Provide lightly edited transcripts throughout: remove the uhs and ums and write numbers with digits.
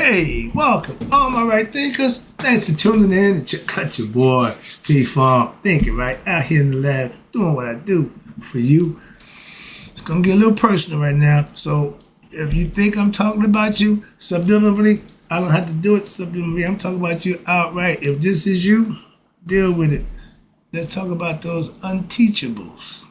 Hey, welcome, all my right thinkers. Thanks for tuning in and check out your boy, P-Farm, thinking right out here in the lab, doing what I do for you. It's gonna get a little personal right now, so if you think I'm talking about you subliminally, I don't have to do it subliminally. I'm talking about you outright. If this is you, deal with it. Let's talk about those unteachables.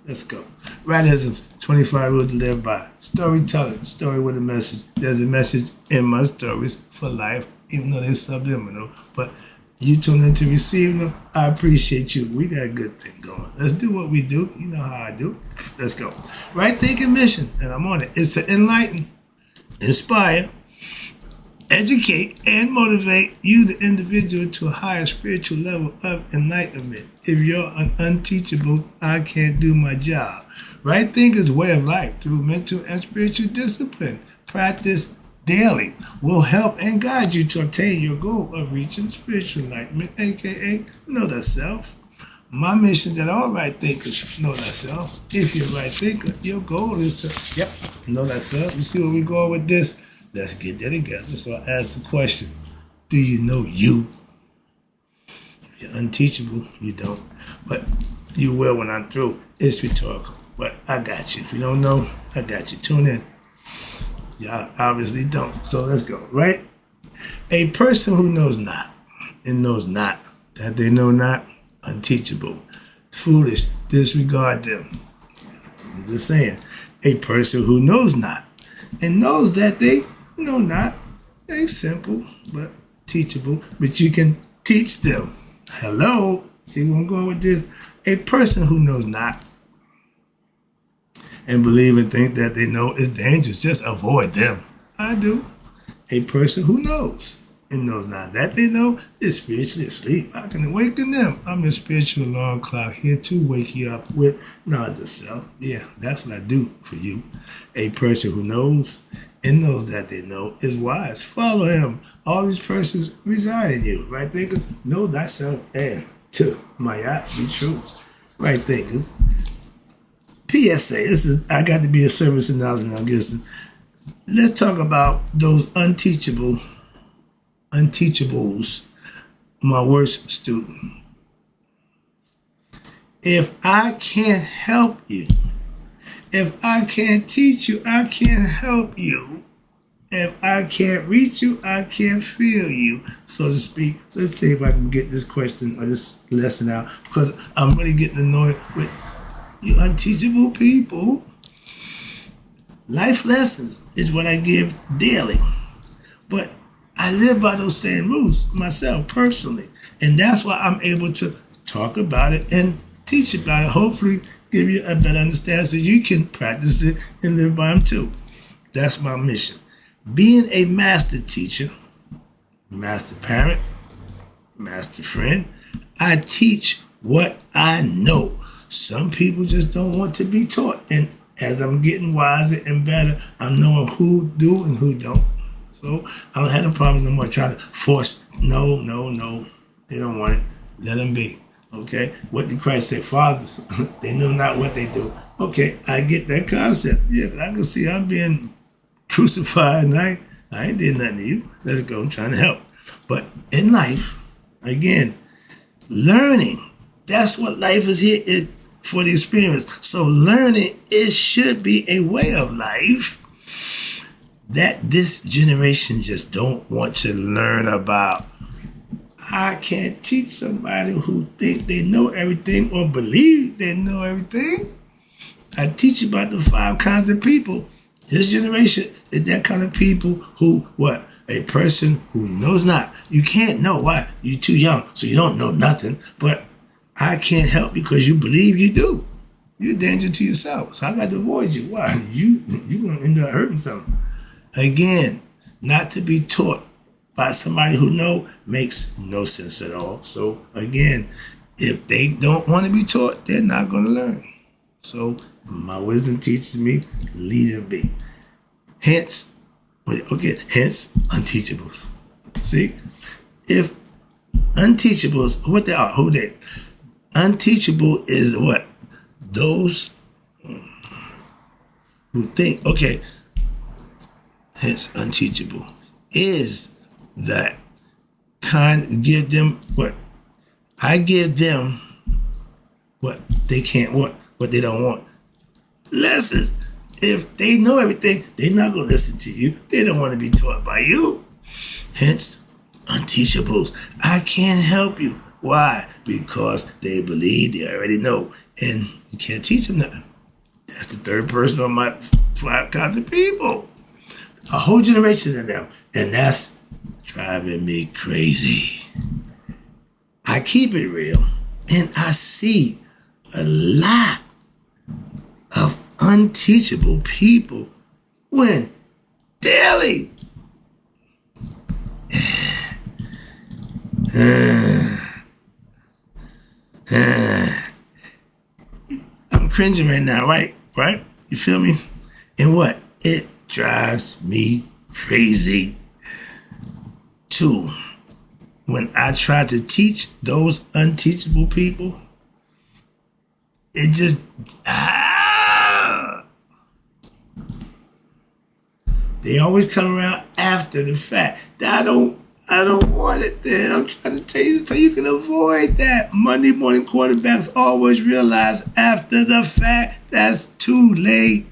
Let's go. Rightism, 25 rules to live by. Storytelling, story with a message. There's a message in my stories for life, even though they're subliminal. But you tune in to receive them. I appreciate you. We got a good thing going. Let's do what we do. You know how I do. Let's go. Right thinking mission, and I'm on it. It's to enlighten, inspire, educate, and motivate you, the individual, to a higher spiritual level of enlightenment. If you're an unteachable, I can't do my job. Right thinking's way of life through mental and spiritual discipline. Practice daily will help and guide you to obtain your goal of reaching spiritual enlightenment, aka know thyself. My mission is that all right thinkers know thyself. If you're a right thinker, your goal is to, know thyself. You see where we're going with this? Let's get that together. So I ask the question, do you know you? If you're unteachable, you don't. But you will when I'm through. It's rhetorical. But I got you. If you don't know, I got you. Tune in. Y'all obviously don't. So let's go, right? A person who knows not and knows not that they know not, unteachable. Foolish, disregard them. I'm just saying. A person who knows not and knows that they know not, ain't simple, but teachable. But you can teach them. Hello? See where I'm going with this? A person who knows not and believe and think that they know is dangerous. Just avoid them. I do. A person who knows and knows not that they know is spiritually asleep. I can awaken them. I'm a spiritual alarm clock here to wake you up with knowledge of self. Yeah, that's what I do for you. A person who knows and knows that they know is wise. Follow him. All these persons reside in you. Right thinkers, know thyself and to my eye be true. Right thinkers. PSA, I got to be a service announcement, I guess. Let's talk about those unteachables, my worst student. If I can't help you, if I can't teach you, I can't help you. If I can't reach you, I can't feel you, so to speak. So let's see if I can get this question or this lesson out, because I'm really getting annoyed with you unteachable people. Life lessons is what I give daily. But I live by those same rules myself personally. And that's why I'm able to talk about it and teach about it. Hopefully give you a better understanding so you can practice it and live by them too. That's my mission. Being a master teacher, master parent, master friend, I teach what I know. Some people just don't want to be taught. And as I'm getting wiser and better, I'm knowing who do and who don't. So I don't have no problem no more trying to force. No. They don't want it. Let them be. Okay? What did Christ say? Fathers, they know not what they do. Okay, I get that concept. Yeah, I can see I'm being crucified and I ain't did nothing to you. Let's go. I'm trying to help. But in life, again, learning. That's what life is here for, the experience. So learning, it should be a way of life that this generation just don't want to learn about. I can't teach somebody who think they know everything or believe they know everything. I teach about the 5 kinds of people. This generation is that kind of people who, what? A person who knows not. You can't know. Why? You're too young, so you don't know nothing. But I can't help because you believe you do. You're a danger to yourself. So I got to avoid you. Why? You're going to end up hurting something. Again, not to be taught by somebody who know makes no sense at all. So again, if they don't want to be taught, they're not going to learn. So my wisdom teaches me, lead and be. Hence, unteachables. See? If unteachables, what they are, who they? Unteachable is what? Those who think, okay, hence unteachable, is that give them what? I give them what they can't want, what they don't want. Lessons. If they know everything, they're not going to listen to you. They don't want to be taught by you. Hence, unteachables. I can't help you. Why? Because they believe they already know. And you can't teach them nothing. That's the third person on my 5 kinds of people. A whole generation of them. And that's driving me crazy. I keep it real. And I see a lot of unteachable people win daily. I'm cringing right now, right? Right? You feel me? And what? It drives me crazy. 2, when I try to teach those unteachable people, it just they always come around after the fact. I don't want it there. I'm trying to tell you so you can avoid that. Monday morning quarterbacks always realize after the fact. That's too late.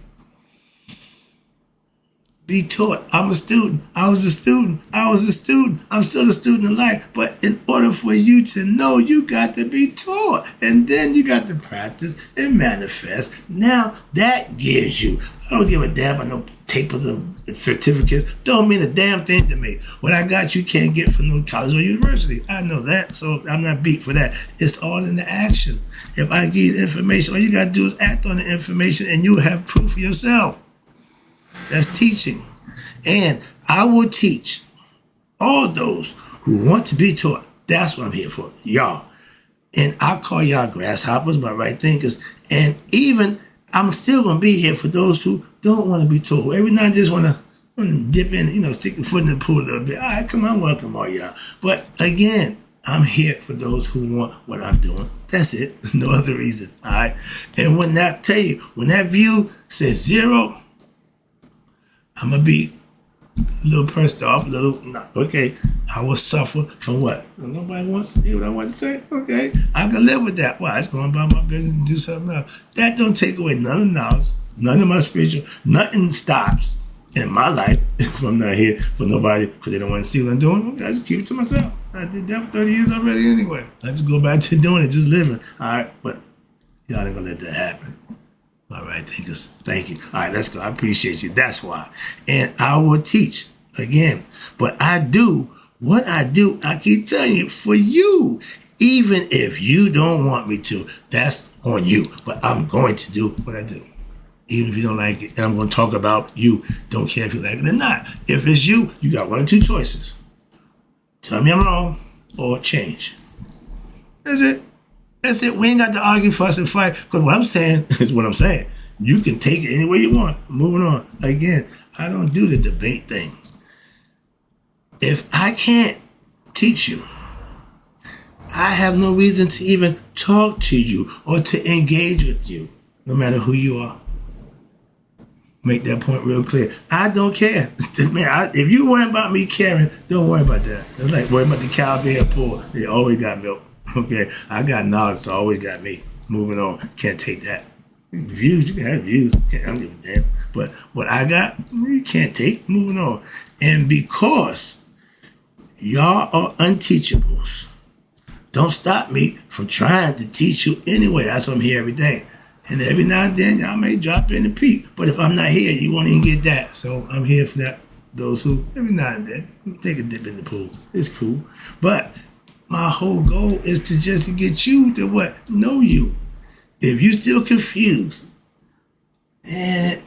Be taught. I'm a student. I was a student. I'm still a student in life. But in order for you to know, you got to be taught. And then you got to practice and manifest. Now that gives you, I don't give a damn about no papers and certificates. Don't mean a damn thing to me. What I got you can't get from no college or university. I know that, so I'm not beat for that. It's all in the action. If I give you the information, all you got to do is act on the information and you have proof for yourself. That's teaching. And I will teach all those who want to be taught. That's what I'm here for, y'all. And I call y'all grasshoppers, my right thinkers. And even I'm still going to be here for those who don't want to be taught, who every now and then just want to dip in, stick the foot in the pool a little bit. All right, come on, welcome all y'all. But again, I'm here for those who want what I'm doing. That's it. No other reason. All right. And when that view says 0, I'm going to be a little pressed off, okay, I will suffer from what? Nobody wants to hear what I want to say? Okay, I can live with that. Why? It's going about my business and do something else. That don't take away none of the knowledge, none of my spiritual, nothing stops in my life if I'm not here for nobody because they don't want to see what I'm doing. Okay, I just keep it to myself. I did that for 30 years already anyway. I just go back to doing it, just living. All right, but y'all ain't going to let that happen. All right, thinkers. Thank you. All right, let's go. I appreciate you. That's why. And I will teach again. But I do what I do. I keep telling you, for you, even if you don't want me to, that's on you. But I'm going to do what I do. Even if you don't like it. And I'm going to talk about you. Don't care if you like it or not. If it's you, you got 1 or 2 choices. Tell me I'm wrong or change. That's it. That's it. We ain't got to argue, fuss, and fight. Because what I'm saying is what I'm saying. You can take it any way you want. Moving on. Again, I don't do the debate thing. If I can't teach you, I have no reason to even talk to you or to engage with you, no matter who you are. Make that point real clear. I don't care. Man, if you worry about me caring, don't worry about that. It's like worrying about the cow being poor. They always got milk. Okay, I got knowledge, so always got me. Moving on. Can't take that. Views, you can have views. I don't give a damn. But what I got, you can't take. Moving on. And because y'all are unteachables, don't stop me from trying to teach you anyway. That's why I'm here every day. And every now and then, y'all may drop in and peek. But if I'm not here, you won't even get that. So I'm here for that. Those who, every now and then, take a dip in the pool. It's cool. But my whole goal is to just get you to what? Know you. If you still confused, and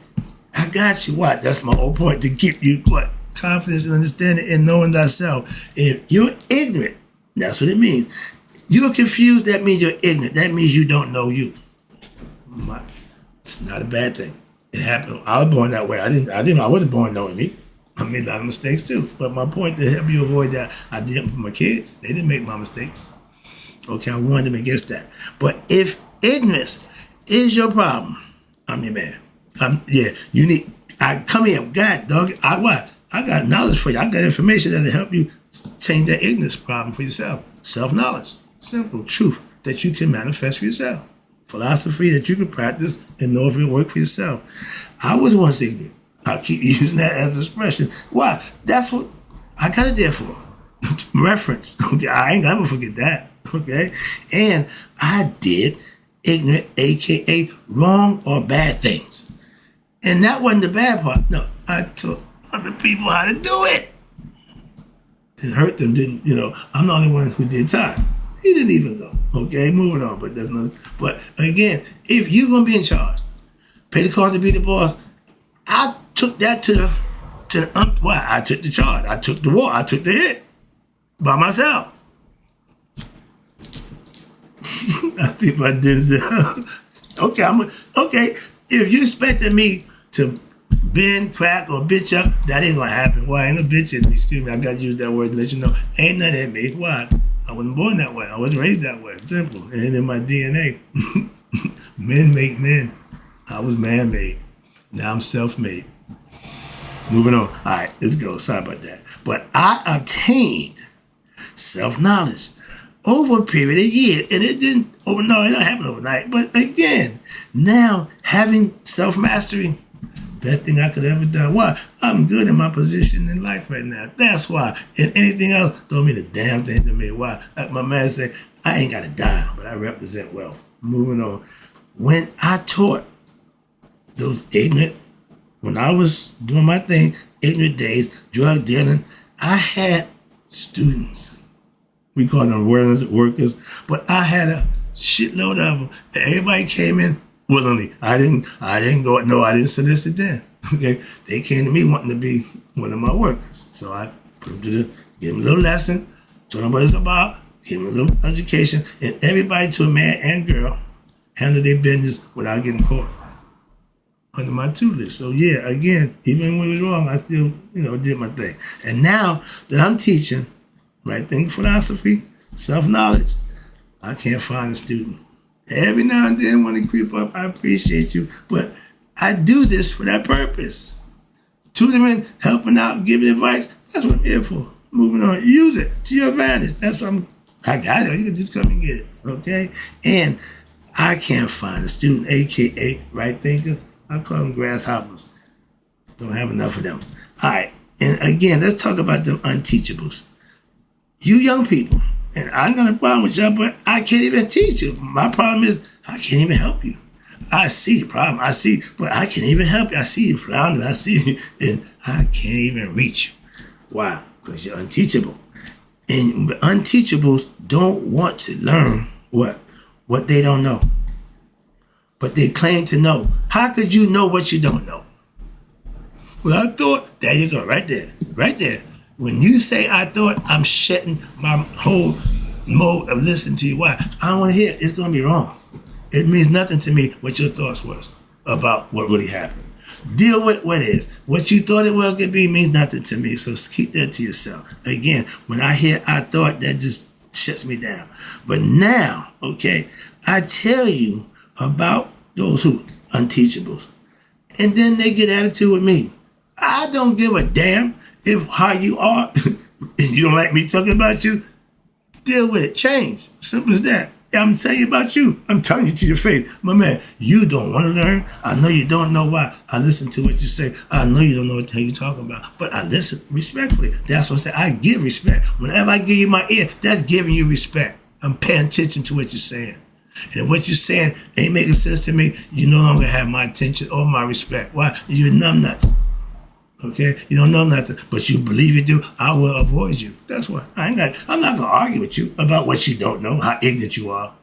I got you. What? That's my whole point, to keep you what? Confidence and understanding and knowing thyself. If you're ignorant, that's what it means. You're confused, that means you're ignorant. That means you don't know you. It's not a bad thing. It happened. I was born that way. I wasn't born knowing me. I made a lot of mistakes too. But my point to help you avoid that, I did it for my kids. They didn't make my mistakes. Okay, I warned them against that. But if ignorance is your problem, I'm your man. You need, I come here, God, dog. What? I got knowledge for you. I got information that'll help you change that ignorance problem for yourself. Self-knowledge. Simple truth that you can manifest for yourself. Philosophy that you can practice and know if it'll work for yourself. I was once ignorant. I keep using that as an expression. Why? That's what I got it there for. Reference. Okay, I ain't gonna forget that. Okay? And I did ignorant, aka wrong or bad things. And that wasn't the bad part. No, I taught other people how to do it. Didn't hurt them, I'm the only one who did time. He didn't even go. Okay, moving on, but that's not. But again, if you're gonna be in charge, pay the cost to be the boss. I took that to the why? I took the charge. I took the war. I took the hit by myself. I think I did that. Okay. If you expected me to bend, crack, or bitch up, that ain't gonna happen. Why? Ain't no bitch in me. Excuse me, I gotta use that word to let you know. Ain't nothing in me. Why? I wasn't born that way. I wasn't raised that way. Simple. And in my DNA. Men make men. I was man-made. Now I'm self-made. Moving on. All right, let's go. Sorry about that. But I obtained self-knowledge over a period of years. And it didn't happen overnight. But again, now having self-mastery, best thing I could ever done. Why? I'm good in my position in life right now. That's why. And anything else don't mean a damn thing to me. Why? Like my man said, I ain't got a dime, but I represent wealth. Moving on. When I taught those ignorant, when I was doing my thing, ignorant days, drug dealing, I had students. We call them awareness workers, but I had a shitload of them. And everybody came in willingly. I didn't go. No, I didn't solicit them. Okay, they came to me wanting to be one of my workers. So I put them give them a little lesson, told them what it's about, give them a little education, and everybody, to a man and girl, handle their business without getting caught under my tutelage. So yeah, again, even when it was wrong, I still, did my thing. And now that I'm teaching right thing philosophy, self-knowledge, I can't find a student. Every now and then when they creep up, I appreciate you, but I do this for that purpose. Tutoring, helping out, giving advice, that's what I'm here for. Moving on, use it to your advantage. That's what I got it. You can just come and get it, okay? And I can't find a student, aka right thinkers. I call them grasshoppers. Don't have enough of them. All right, and again, let's talk about them unteachables. You young people, and I ain't got a problem with y'all, but I can't even teach you. My problem is I can't even help you. I see the problem. But I can't even help you. I see you floundering. I see you, and I can't even reach you. Why? Because you're unteachable. And unteachables don't want to learn what they don't know. But they claim to know. How could you know what you don't know? Well, I thought, there you go, right there. When you say I thought, I'm shutting my whole mode of listening to you. Why? I don't want to hear it. It's going to be wrong. It means nothing to me what your thoughts was about what really happened. Deal with what is. What you thought it was could be means nothing to me. So keep that to yourself. Again, when I hear I thought, that just shuts me down. But now, okay, I tell you about those who unteachables. And then they get attitude with me. I don't give a damn if how you are and you don't like me talking about you. Deal with it. Change. Simple as that. I'm telling you about you. I'm telling you to your face. My man, you don't want to learn. I know you don't know why. I listen to what you say. I know you don't know what the hell you're talking about. But I listen respectfully. That's what I say. I give respect. Whenever I give you my ear, that's giving you respect. I'm paying attention to what you're saying. And if what you're saying ain't making sense to me, you no longer have my attention or my respect. Why? You're numbnuts. Okay? You don't know nothing, but you believe you do, I will avoid you. That's why. I'm not going to argue with you about what you don't know, how ignorant you are.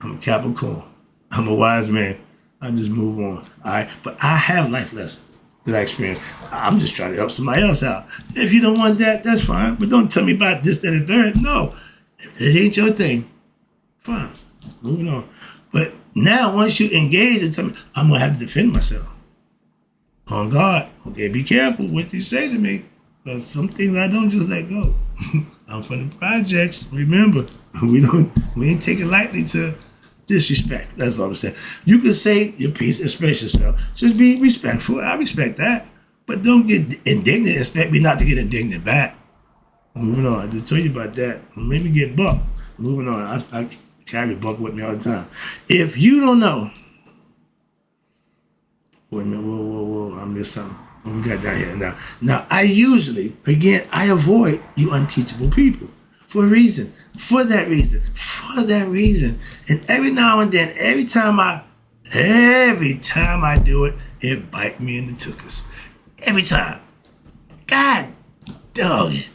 I'm a Capricorn. I'm a wise man. I just move on. All right? But I have life lessons that I experienced. I'm just trying to help somebody else out. If you don't want that, that's fine. But don't tell me about this, that, and third. No. If it ain't your thing, fine. Moving on. But now, once you engage in something, I'm going to have to defend myself. On God, okay, be careful what you say to me, because some things I don't just let go. I'm from the projects. Remember, we ain't take it lightly to disrespect. That's all I'm saying. You can say your piece, express yourself. Just be respectful. I respect that. But don't get indignant. Expect me not to get indignant back. Moving on. I just told you about that. Maybe get buck. Moving on. I carry buck with me all the time. If you don't know, wait a minute. Whoa. I missed something. What we got down here now? Now, I usually, again, I avoid you unteachable people for a reason. For that reason. And every now and then, every time I do it, it bite me in the tuchus. Every time. God dog it.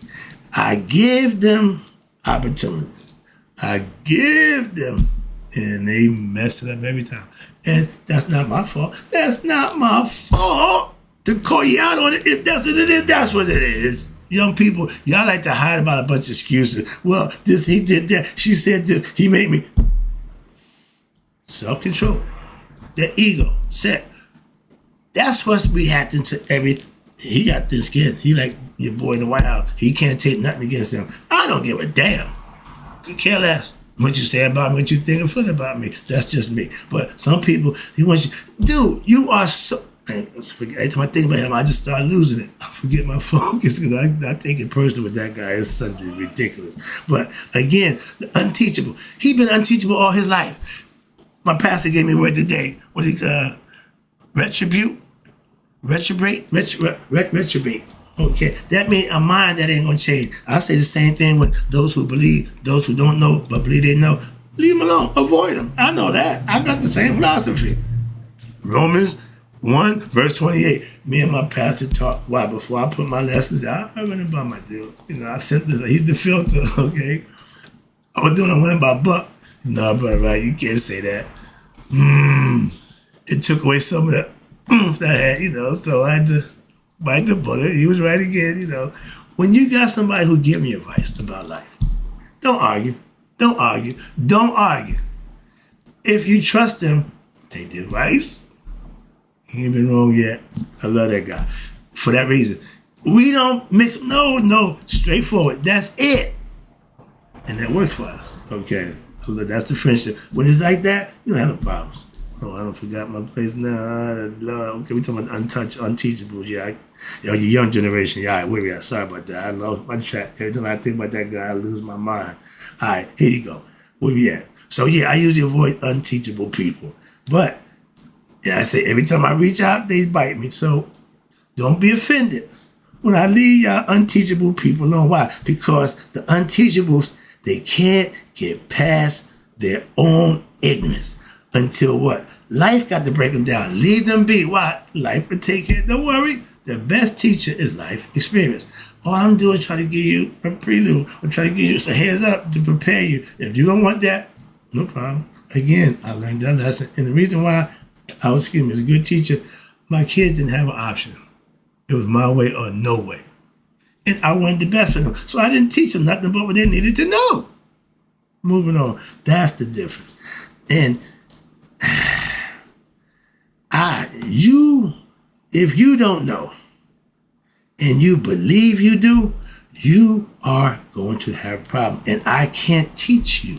I give them opportunities. I give them, and they mess it up every time. And that's not my fault. That's not my fault to call you out on it. If that's what it is, that's what it is. Young people, y'all like to hide about a bunch of excuses. Well, this, he did that. She said this. He made me. Self-control. The ego. Set. That's what's reacting to every. He got thin skin. He like your boy in the White House. He can't take nothing against him. I don't give a damn. Could care less what you say about me, what you think or feel about me. That's just me. But some people, he wants you. Dude, you are so. Man, every time I think about him, I just start losing it. I forget my focus because I take it personal with that guy. It's something ridiculous. But again, the unteachable. He been unteachable all his life. My pastor gave me a word today. What do you retribute? Retrobate? Retrobate. Okay, that means a mind that ain't gonna change. I say the same thing with those who believe, those who don't know but believe they know. Leave them alone. Avoid them. I know that. I got the same philosophy. Romans 1 verse 28. Me and my pastor talked. Why? Before I put my lessons out, I went about my dude. You know, I sent this. He's the filter. Okay. I was doing a one about buck. No, brother, right? You can't say that. It took away some of that that I had, you know. So I had to bite the bullet. He was right again, you know. When you got somebody who give me advice about life, don't argue. Don't argue. Don't argue. If you trust them, take the advice. He ain't been wrong yet. I love that guy. For that reason. We don't mix. No. Straightforward. That's it. And that works for us. Okay. That's the friendship. When it's like that, you don't have no problems. Oh, I don't forgot my place now. Okay, we talking about Unteachables. Yeah, your young generation. Yeah, where we at? Sorry about that. I lost my track. Every time I think about that guy, I lose my mind. All right, here you go. Where we at? So yeah, I usually avoid unteachable people. But yeah, I say every time I reach out, they bite me. So don't be offended when I leave y'all unteachable people alone. Why? Because the unteachables, they can't get past their own ignorance. Until what? Life got to break them down. Leave them be. Why? Life will take it. Don't worry. The best teacher is life experience. All I'm doing is try to give you a prelude. I'm trying to give you a heads up to prepare you. If you don't want that, no problem. Again, I learned that lesson. And the reason why I was, as a good teacher, my kids didn't have an option. It was my way or no way. And I wanted the best for them. So I didn't teach them nothing but what they needed to know. Moving on. That's the difference. And if you don't know and you believe you do, you are going to have a problem. And I can't teach you.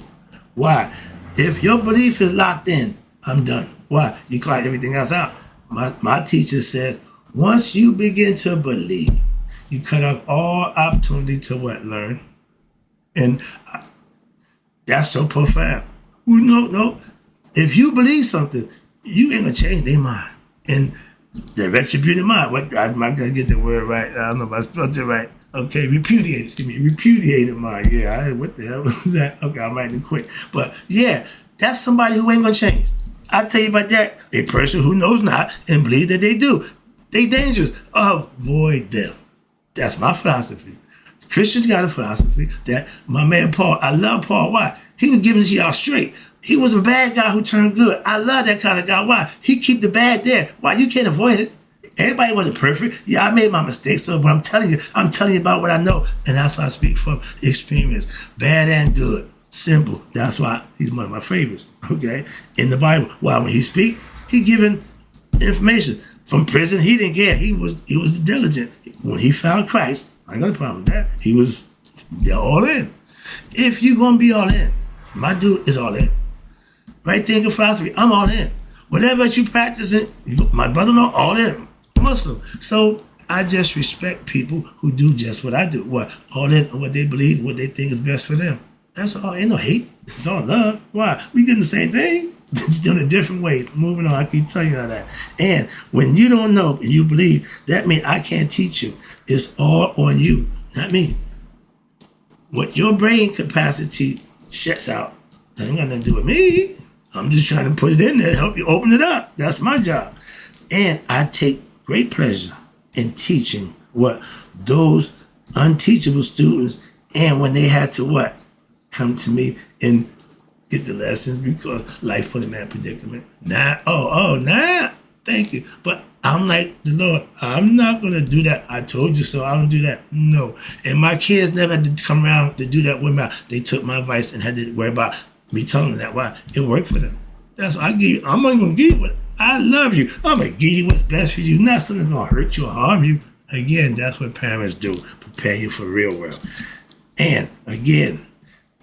Why? If your belief is locked in, I'm done. Why? You clock everything else out. My teacher says, once you begin to believe, you cut off all opportunity to what? Learn. And that's so profound. No. If you believe something, you ain't gonna change their mind. And the retributed mind, I'm not gonna get the word right. I don't know if I spelled it right. Okay, repudiated mind. Yeah, what the hell was that? Okay, I'm writing it quick. But yeah, that's somebody who ain't gonna change. I'll tell you about that. A person who knows not and believes that they do. They dangerous. Avoid them. That's my philosophy. Christians got a philosophy that my man Paul, I love Paul. Why? He was giving it to y'all straight. He was a bad guy who turned good. I love that kind of guy. Why? He keep the bad there. Why? You can't avoid it. Everybody wasn't perfect. Yeah, I made my mistakes, but I'm telling you about what I know. And that's why I speak from experience. Bad and good. Simple. That's why he's one of my favorites. Okay? In the Bible. Why? When he speak, he giving information. From prison, he didn't care. He was diligent. When he found Christ, I ain't got a problem with that. They're all in. If you're going to be all in, my dude is all in. Right thinking philosophy, I'm all in. Whatever you practicing, my brother-in-law, all in. Muslim. So I just respect people who do just what I do. What they believe, what they think is best for them. That's all. Ain't no hate. It's all love. Why? We getting the same thing. Just doing it different ways. Moving on. I keep telling you all that. And when you don't know and you believe, that means I can't teach you. It's all on you, not me. What your brain capacity shuts out, that ain't got nothing to do with me. I'm just trying to put it in there to help you open it up. That's my job. And I take great pleasure in teaching those unteachable students, and when they had to come to me and get the lessons because life put them in a predicament. Thank you. But I'm like the Lord, I'm not going to do that. I told you so. I don't do that. No. And my kids never had to come around to do that with me. They took my advice and had to worry about me telling them that. Why? It worked for them. That's what I give you. I'm not going to give you what I love you. I'm going to give you what's best for you. Not something going to hurt you or harm you. Again, that's what parents do. Prepare you for the real world. And again,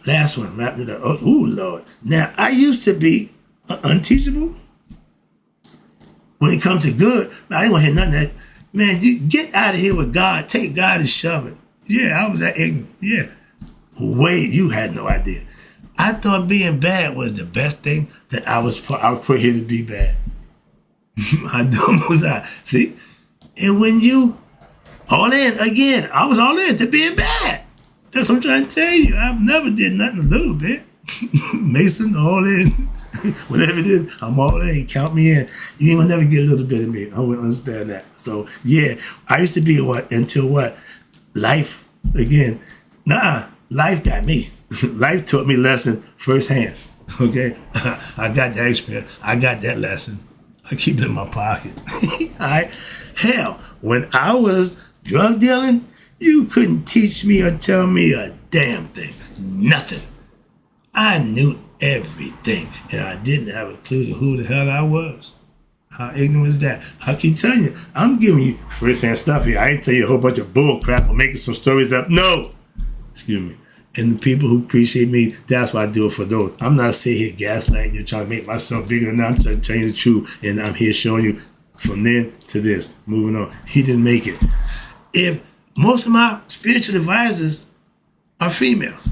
last one, wrap it up. Oh, Lord. Now, I used to be unteachable when it comes to good. I didn't want to hear nothing of that. Man, you get out of here with God. Take God and shove it. Yeah, I was that ignorant. Yeah. Wait, you had no idea. I thought being bad was the best thing that I was put here to be bad. How dumb was I? See? And when you all in, again, I was all in to being bad. That's what I'm trying to tell you. I've never did nothing a little bit. Mason, all in. Whatever it is, I'm all in. Count me in. You ain't gonna never get a little bit of me. I wouldn't understand that. So, yeah, I used to be until life, again. Life got me. Life taught me lesson firsthand. Okay? I got that experience. I got that lesson. I keep it in my pocket. All right? Hell, when I was drug dealing, you couldn't teach me or tell me a damn thing. Nothing. I knew everything, and I didn't have a clue to who the hell I was. How ignorant is that? I keep telling you, I'm giving you first-hand stuff here. I ain't tell you a whole bunch of bull crap or making some stories up. No. Excuse me. And the people who appreciate me, that's why I do it for those. I'm not sitting here gaslighting you, trying to make myself bigger than I'm trying to tell you the truth, and I'm here showing you from then to this. Moving on. He didn't make it. If most of my spiritual advisors are females,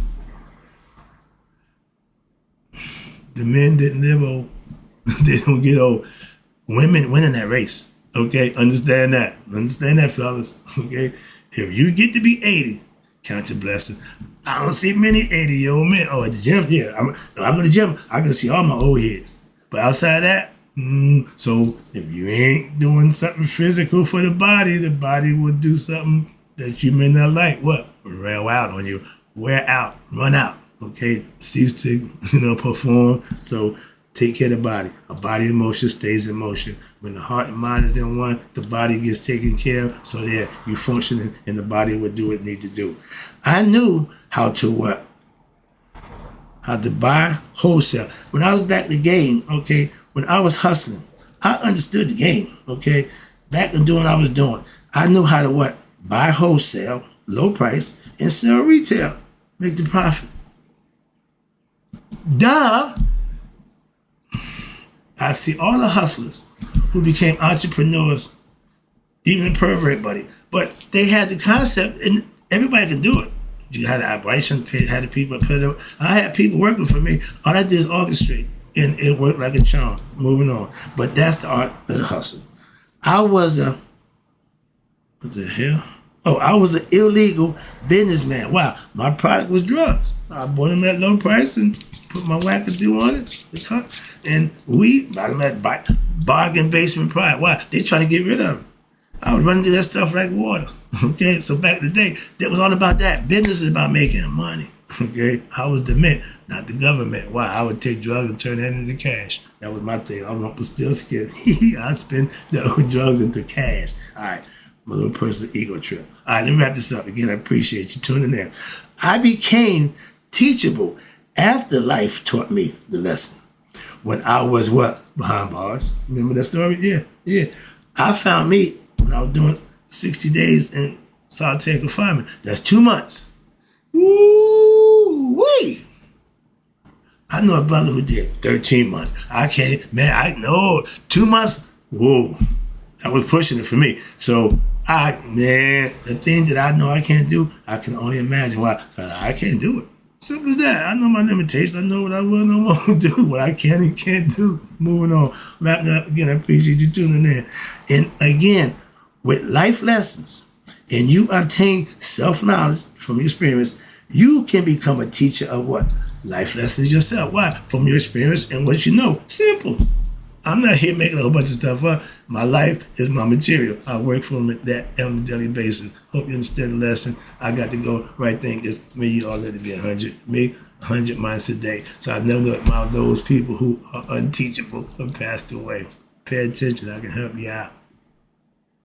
the men didn't live old. They don't get old. Women win in that race. Okay? Understand that. Understand that, fellas. Okay? If you get to be 80, count your blessing. I don't see many 80-year-old men. Oh, at the gym, yeah. I go to the gym, I can see all my old heads. But outside that, so if you ain't doing something physical for the body will do something that you may not like. What? Rail out on you. Wear out. Run out. Okay? Cease to, perform. So take care of the body. A body in motion stays in motion. When the heart and mind is in one, the body gets taken care of. So there, you functioning and the body will do what it needs to do. I knew how to buy wholesale. When I was back in the game, okay, when I was hustling, I understood the game, okay? Back in doing what I was doing. I knew how to buy wholesale, low price, and sell retail. Make the profit. Duh! I see all the hustlers who became entrepreneurs, even the pervert buddy, but they had the concept, and everybody can do it. You had the operation, had the people put it up. I had people working for me. All I did is orchestrate, and it worked like a charm. Moving on. But that's the art of the hustle. I was what the hell? Oh, I was an illegal businessman. Wow, my product was drugs. I bought them at low price and put my wackadoo on it. And we bought them at bargain basement price. Why? They trying to get rid of it. I was running through that stuff like water. Okay, so back in the day, that was all about that. Business is about making money. Okay, I was the mint, not the government. Why? I would take drugs and turn that into cash. That was my thing. I was still scared. I spend the drugs into cash. All right, my little personal ego trip. All right, let me wrap this up. Again, I appreciate you tuning in. I became teachable after life taught me the lesson. When I was behind bars. Remember that story? Yeah. I found me when I was doing 60 days in solitary confinement. That's 2 months. Woo-wee! I know a brother who did 13 months. I know 2 months. Whoa. That was pushing it for me. So The thing that I know I can't do, I can only imagine. Why? 'Cause I can't do it. Simple as that. I know my limitations. I know what I will and won't do, what I can and can't do. Moving on. Wrapping up again, I appreciate you tuning in. And again, with life lessons, and you obtain self-knowledge from experience, you can become a teacher of what? Life lessons yourself. Why? From your experience and what you know. Simple. I'm not here making a whole bunch of stuff up. My life is my material. I work from it that on a daily basis. Hope you understand the lesson. I got to go. Right thing is, may you all let it be 100. Me, 100 miles a day. So I never know about those people who are unteachable or passed away. Pay attention. I can help you out.